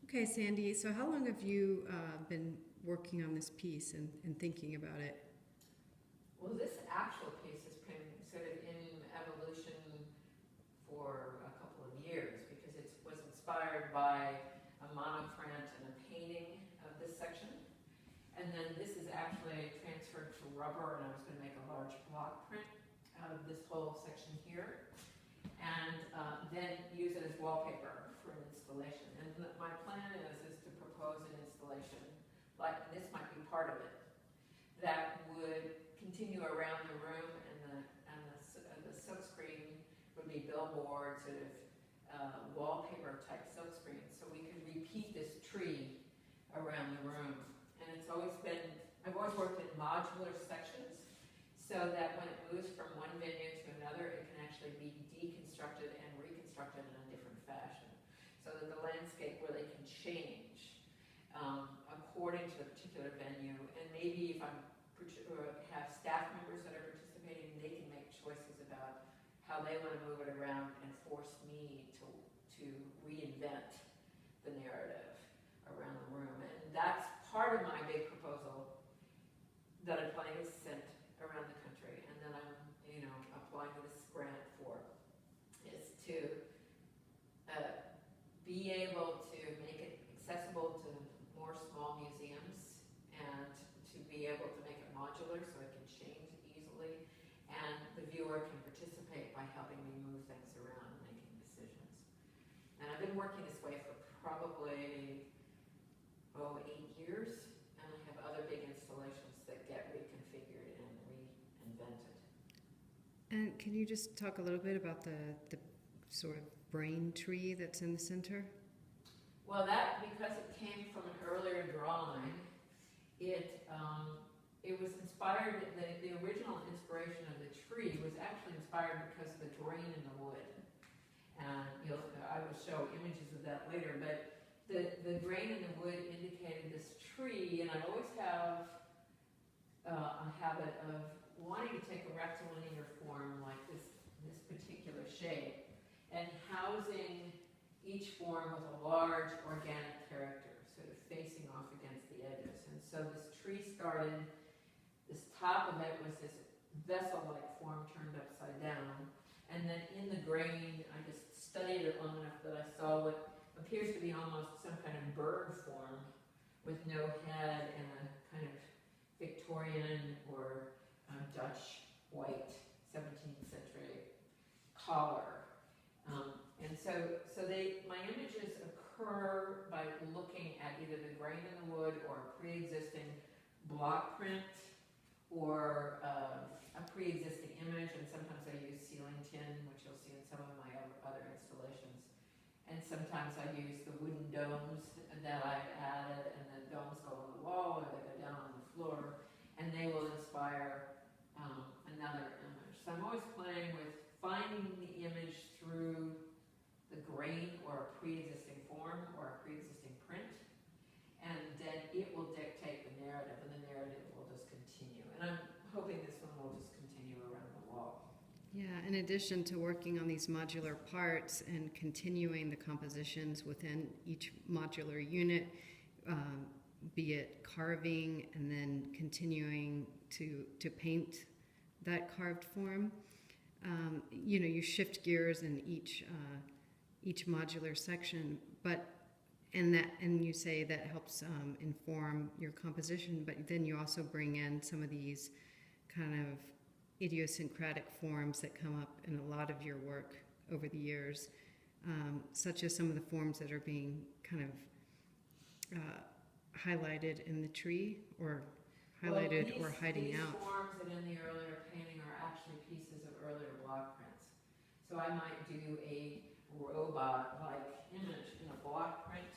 Okay, Sandy, so how long have you been working on this piece and thinking about it? Well, this actual piece has been sort of in evolution for a couple of years because it was inspired by a monoprint and a painting of this section. And then this is actually transferred to rubber, and I was going to make a large block print out of this whole section here, and then use it as wallpaper for an installation. And my plan is to propose an installation, like this might be part of it, that would continue around the room, and the silkscreen would be billboard, sort of wallpaper type silkscreen, so we could repeat this tree around the room. And it's always been, I've always worked in modular sections, so that when it moves from one venue to another, it can actually be deconstructed and reconstructed in a different fashion, so that the landscape really can change according to the particular venue. And maybe if have staff members that are participating, they can make choices about how they want to move it around and force me to reinvent the narrative around the room. And that's part of my big proposal that I'm planning to send around the country, and then I'm, applying for this grant for, is to be able to make it accessible to more small museums, and to be able to make it modular so it can change easily, and the viewer can participate by helping me move things around and making decisions. And I've been working this way for probably 8 years, and I have other big installations that get reconfigured and reinvented. And can you just talk a little bit about the sort of brain tree that's in the center? Well, that, because it came from an earlier drawing, it was inspired, the original inspiration of the tree was actually inspired because of the drain in the wood. And I will show images of that later, but the drain in the wood indicated this tree, and I always have a habit of wanting to take a rectilinear form like this particular shape, and housing each form with a large organic character, sort of facing off against the edges. And so this tree started, this top of it was this vessel-like form turned upside down, and then in the grain, I just studied it long enough that I saw what appears to be almost some kind of bird form with no head and a kind of Victorian or Dutch white 17th century collar. And so my images occur by looking at either the grain in the wood or a pre-existing block print or a pre-existing image, and sometimes I use ceiling tin, which you'll see in some of my other installations. And sometimes I use the wooden domes that I've added, and the domes go on the wall or they go down on the floor, and they will inspire another image. So I'm always playing with finding the image through the grain or a pre-existing form or a pre-existing print, and then it will dictate the narrative, and the narrative will just continue. And I'm hoping this one will just continue around the wall. Yeah, in addition to working on these modular parts and continuing the compositions within each modular unit, be it carving and then continuing to paint that carved form, you shift gears in each modular section, and you say that helps inform your composition, but then you also bring in some of these kind of idiosyncratic forms that come up in a lot of your work over the years, such as some of the forms that are being kind of highlighted in the tree or highlighted or hiding out. These forms that in the earlier painting are actually pieces of earlier block prints. So I might do a robot-like image in a block print,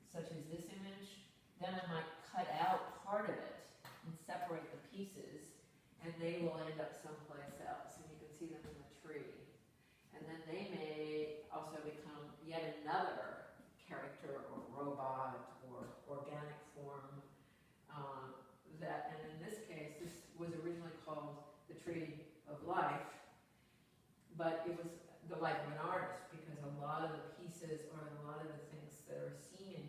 such as this image. Then I might cut out part of it and separate the pieces, and they will end up someplace else, and you can see them in the tree. And then they may also become yet another character or robot or organic form. And in this case, this was originally called the Tree of Life, but it was the life of an artist, because a lot of the pieces or a lot of the things that are seen in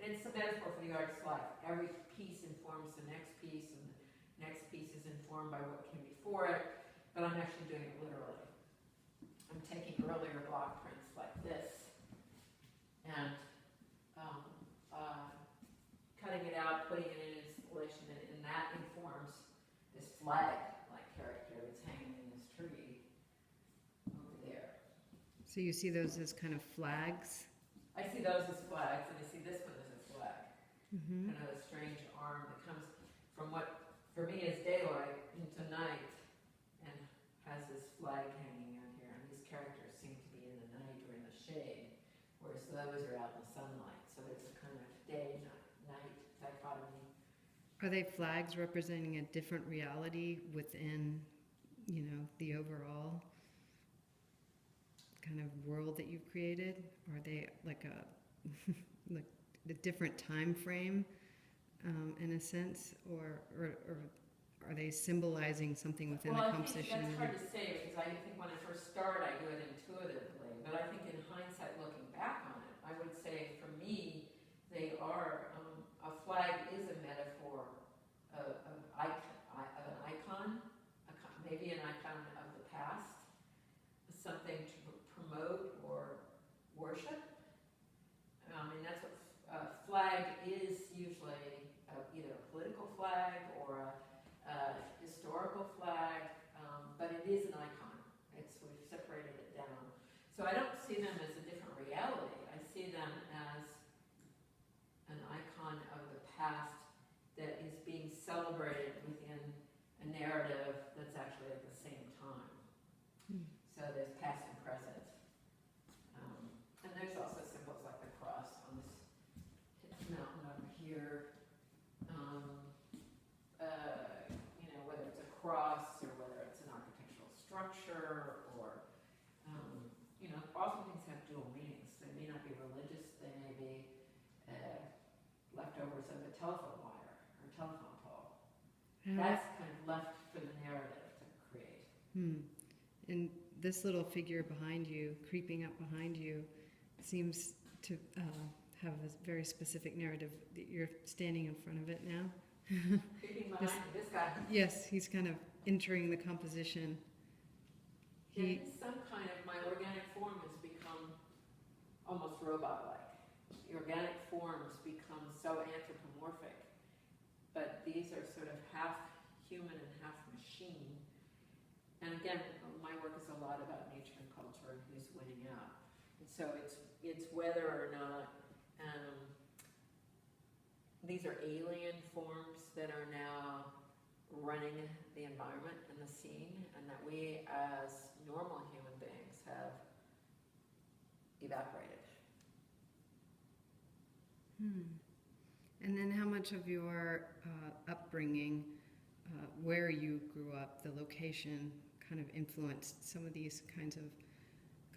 it's a metaphor for the artist's life. Every piece informs the next piece, and the next piece is informed by what came before it, but I'm actually doing it literally. I'm taking earlier block prints like this, and cutting it out, putting it in installation, and that informs this flag-like character that's hanging in this tree over there. So you see those as kind of flags? I see those as flags, and I see this one as a flag. Mm-hmm. Kind of a strange arm that comes from what, for me, is daylight into night, and has this flag hanging out here. And these characters seem to be in the night or in the shade, whereas those are out in the sunlight. So there's a kind of day-night dichotomy. Are they flags representing a different reality within, you know, the overall kind of world that you've created? Or are they like a like a different time frame, in a sense, or are they symbolizing something within the composition? I think that's hard to say, because I think when I first start, I do it intuitively. But I think in hindsight, looking back on it, I would say for me, they are, a flag is a metaphor of an icon, maybe an icon of the past, something to promote or worship. And that's what a flag is usually, either a political flag or a historical flag, but it is an icon. We've separated it down. So I don't see them as a different reality. I see them as an icon of the past that is being celebrated within a narrative that's actually at the same time. So there's past and present. And there's also symbols like the cross on this mountain over here. Whether it's a cross or whether it's an architectural structure or, often things have dual meanings. They may not be religious, they may be leftovers of a telephone wire or a telephone pole. That's kind of left for the narrative to create. And this little figure behind you, creeping up behind you, seems to have a very specific narrative. You're standing in front of it now. Creeping behind this guy. Yes, he's kind of entering the composition. In some kind of, my organic form has become almost robot-like. The organic forms become so anthropomorphic, but these are sort of half human and half machine. And again, my work is a lot about nature and culture and who's winning out. And so it's whether or not these are alien forms that are now running the environment and the scene, and that we as normal human beings have evaporated. And then how much of your upbringing, where you grew up, the location, kind of influenced some of these kinds of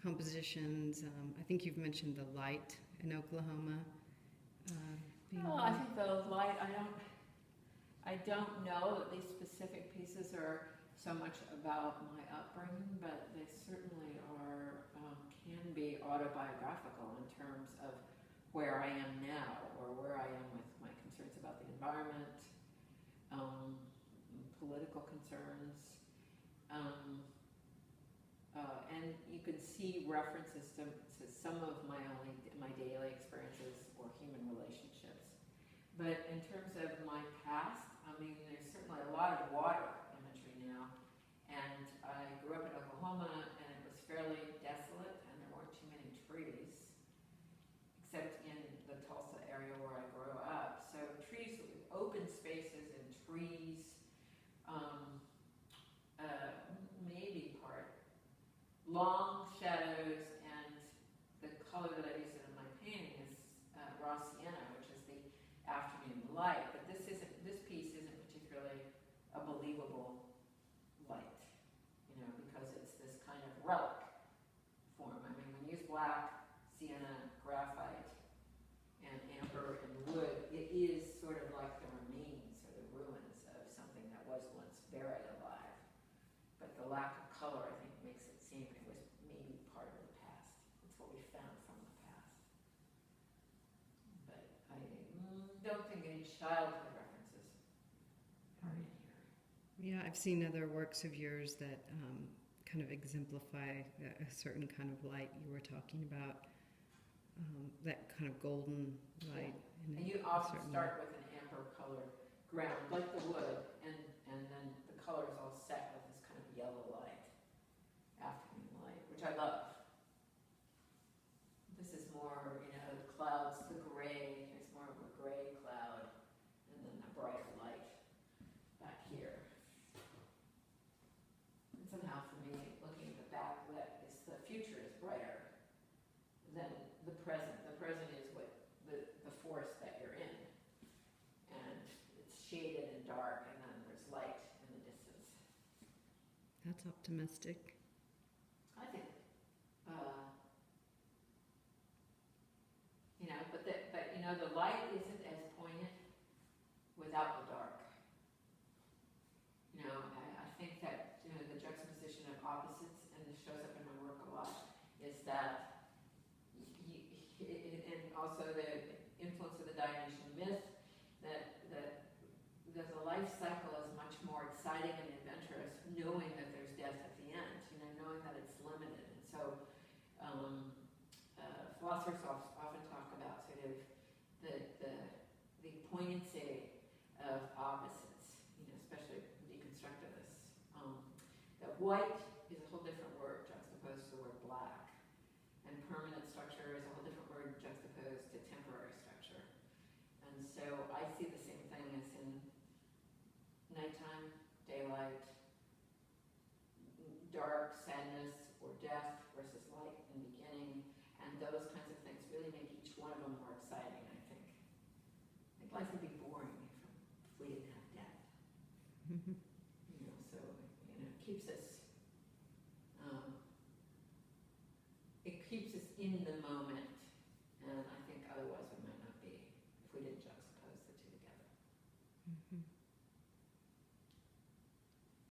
compositions? I think you've mentioned the light in Oklahoma. I think the light, I don't know that these specific pieces are so much about my upbringing, but they certainly are, can be autobiographical in terms of where I am now, or where I am with my concerns about the environment, political concerns, and you can see references to some of my daily experiences or human relationships. But in terms of my past, there's certainly a lot of water imagery now, and I grew up in Oklahoma, and it was fairly desolate, and there weren't too many trees, except in the Tulsa area where I grew up. So trees, open spaces and trees, maybe part. Long shadows, and the color that I use in my painting is raw sienna, which is the afternoon light. But this piece isn't particularly a believable light, because it's this kind of relic form. When you use black, sienna, graphite, and amber and wood, it is sort of like the remains or the ruins of something that was once very alive. But the lack of color, I think, makes it seem it was maybe part of the past. It's what we found from the past. But childhood references are in here. Yeah, I've seen other works of yours that kind of exemplify a certain kind of light you were talking about, that kind of golden light. And you often start with an amber colored ground, like the wood, and then the color is all set with this kind of yellow light, afternoon light, which I love. This is more, the clouds, the gray, here's more of a gray cloud, and then a brighter light back here. And somehow for me, looking at the backlit, is the future is brighter than the present. The present is what the forest that you're in. And it's shaded and dark, and then there's light in the distance. That's optimistic. I think, but the light isn't as poignant without the dark. I think that the juxtaposition of opposites, and this shows up in my work a lot, is that, and also the influence of the Dionysian myth, that the life cycle is much more exciting and adventurous, knowing that there's death at the end, knowing that it's limited. And so philosophers often talk about sort of the poignancy of opposites, especially deconstructivists. That white is a whole different word juxtaposed to the word black, and permanent structure is a whole different word juxtaposed to temporary structure. And so I see the same thing as in nighttime, daylight, dark, sadness, or death versus light and beginning, and those kinds of things really make each one of them more exciting, I think. I think life would be boring if we didn't have death. So it keeps us in the moment